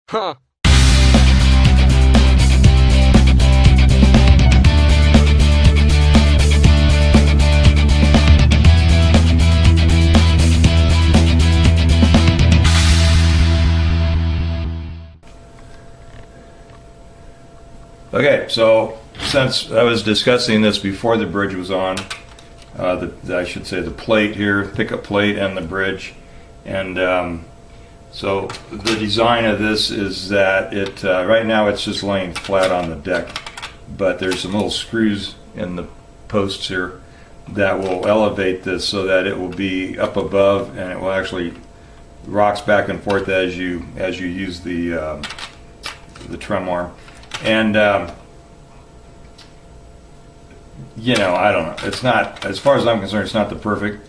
Huh. Okay, so since I was discussing this before the bridge was on, I should say the plate here, pickup plate and the bridge, and so the design of this is that it right now it's just laying flat on the deck, but there's some little screws in the posts here that will elevate this so that it will be up above, and it will actually rocks back and forth as you use the trim arm. And you know, I don't know, it's not, as far as I'm concerned, it's not the perfect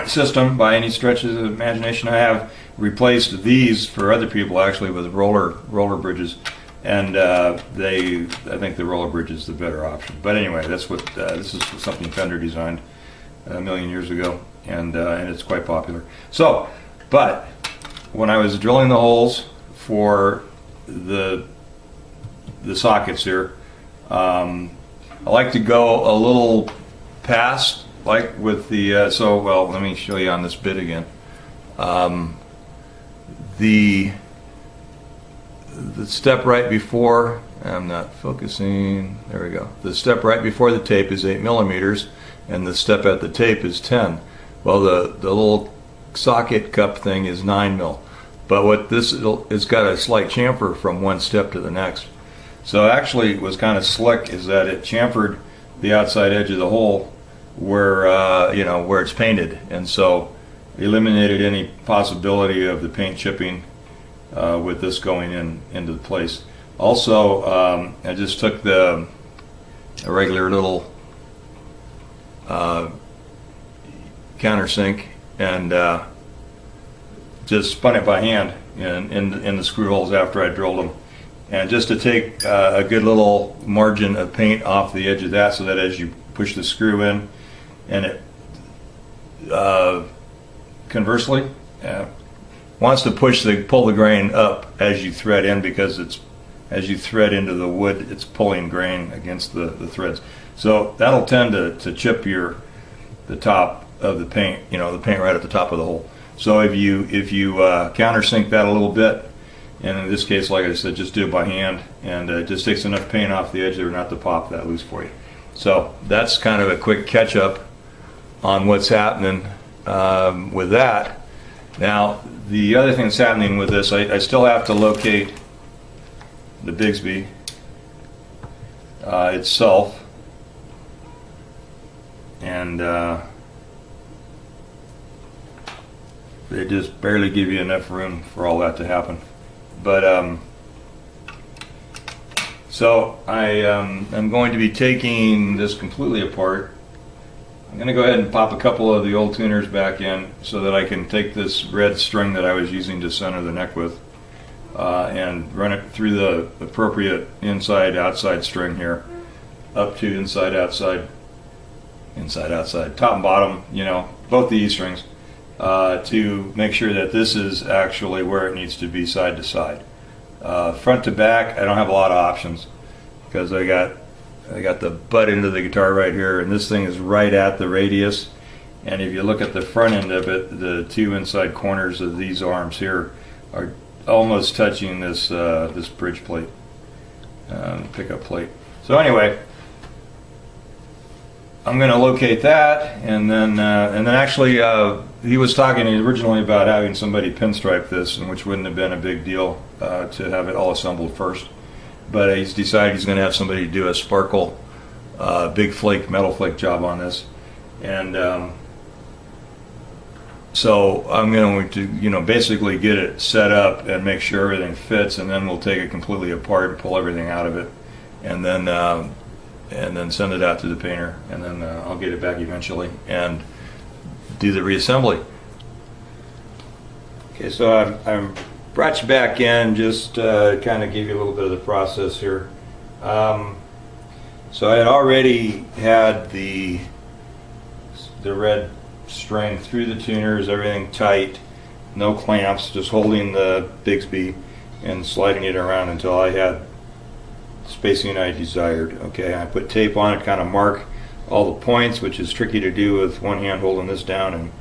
system by any stretch of the imagination. I have replaced these for other people actually with roller bridges, and I think the roller bridge is the better option. But anyway, that's what this is something Fender designed a million years ago, and it's quite popular. So, but when I was drilling the holes for the sockets here, I like to go a little past, like with the well, let me show you on this bit again. The step right before, I'm not focusing, there we go, the step right before the tape is 8 millimeters, and the step at the tape is 10. Well, the little socket cup thing is 9 mil. But what this, it's got a slight chamfer from one step to the next. So actually it was kind of slick is that it chamfered the outside edge of the hole where, you know, where it's painted. And so eliminated any possibility of the paint chipping with this going into the place. Also, I just took a regular little countersink and just spun it by hand in the screw holes after I drilled them, and just to take a good little margin of paint off the edge of that, so that as you push the screw in, and it conversely wants to pull the grain up as you thread in, because as you thread into the wood, it's pulling grain against the threads. So that'll tend to chip the top of the paint, you know, the paint right at the top of the hole. So if you countersink that a little bit, and in this case, like I said, just do it by hand, and it just takes enough paint off the edge there not to pop that loose for you. So that's kind of a quick catch up on what's happening with that. Now, the other thing that's happening with this, I still have to locate the Bigsby itself, and they just barely give you enough room for all that to happen. But so I'm going to be taking this completely apart. I'm going to go ahead and pop a couple of the old tuners back in so that I can take this red string that I was using to center the neck with and run it through the appropriate inside-outside string here, up to inside-outside, inside-outside, top and bottom, you know, both the E-strings. To make sure that this is actually where it needs to be, side to side. Front to back, I don't have a lot of options, because I got the butt end of the guitar right here, and this thing is right at the radius. And if you look at the front end of it, the two inside corners of these arms here are almost touching this this bridge plate, pickup plate. So anyway, I'm going to locate that, and then actually he was talking originally about having somebody pinstripe this, and which wouldn't have been a big deal to have it all assembled first. But he's decided he's going to have somebody do a sparkle, big flake, metal flake job on this, and so I'm going to, you know, basically get it set up and make sure everything fits, and then we'll take it completely apart and pull everything out of it, and then send it out to the painter, and then I'll get it back eventually and do the reassembly. Okay, so I'm brought you back in just kind of give you a little bit of the process here. So I had already had the red string through the tuners, everything tight, no clamps, just holding the Bigsby and sliding it around until I had spacing I desired. Okay, I put tape on it, kind of mark all the points, which is tricky to do with one hand holding this down, and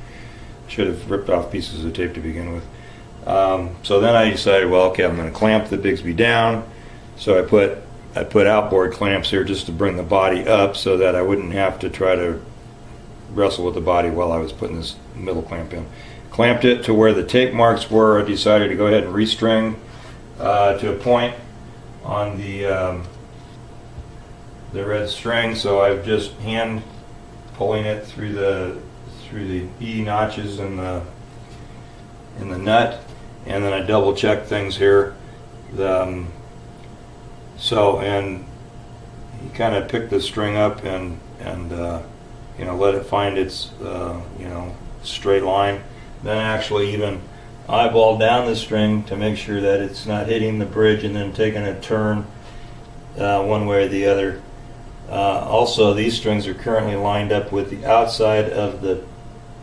should have ripped off pieces of tape to begin with. So then I decided, well, okay, I'm going to clamp the Bigsby down. So I put outboard clamps here just to bring the body up so that I wouldn't have to try to wrestle with the body while I was putting this middle clamp in. Clamped it to where the tape marks were. I decided to go ahead and restring to a point on the red string. So I'm just hand pulling it through the E notches in the nut, and then I double check things here. And you kind of pick the string up and you know, let it find its you know, straight line. Then actually even eyeball down the string to make sure that it's not hitting the bridge and then taking a turn one way or the other. Also, these strings are currently lined up with the outside of the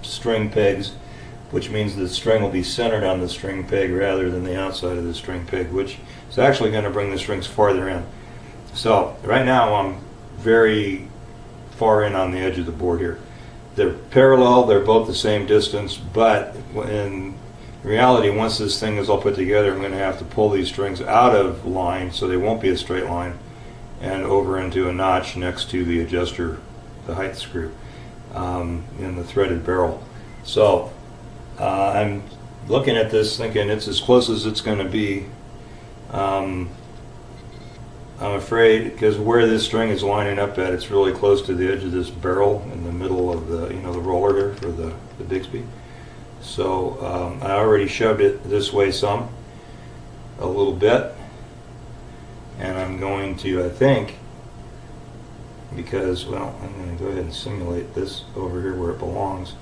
string pegs, which means the string will be centered on the string peg rather than the outside of the string peg, which is actually going to bring the strings farther in. So right now I'm very far in on the edge of the board here. They're parallel, they're both the same distance, but in reality, once this thing is all put together, I'm going to have to pull these strings out of line so they won't be a straight line and over into a notch next to the adjuster, the height screw, in the threaded barrel. So I'm looking at this thinking it's as close as it's going to be. I'm afraid, because where this string is lining up at, it's really close to the edge of this barrel in the middle of the, you know, the roller here for the Bigsby. So I already shoved it this way some, a little bit, and I'm going to, I think, because, well, I'm going to go ahead and simulate this over here where it belongs.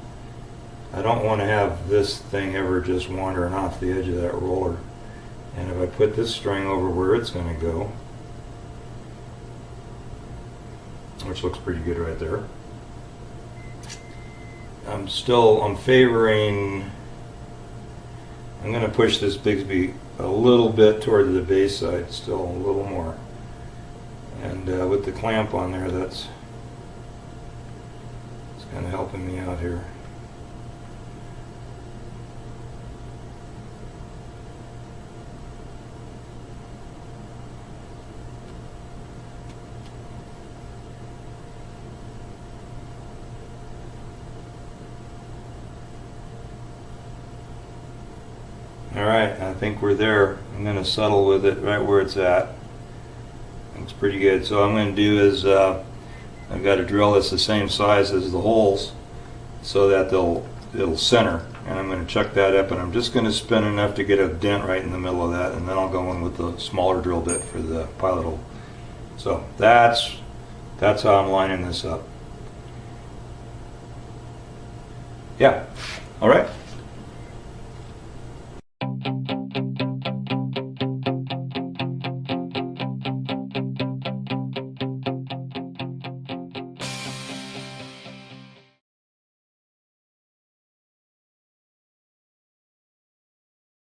I don't want to have this thing ever just wandering off the edge of that roller. And if I put this string over where it's going to go, which looks pretty good right there, I'm favoring, I'm going to push this Bigsby a little bit toward the base side, still a little more. And with the clamp on there, it's kind of helping me out here. Alright, I think we're there. I'm going to settle with it right where it's at. Looks pretty good. So what I'm going to do is I've got a drill that's the same size as the holes so that it'll center. And I'm going to chuck that up, and I'm just going to spin enough to get a dent right in the middle of that, and then I'll go in with the smaller drill bit for the pilot hole. So that's how I'm lining this up. Yeah. Alright.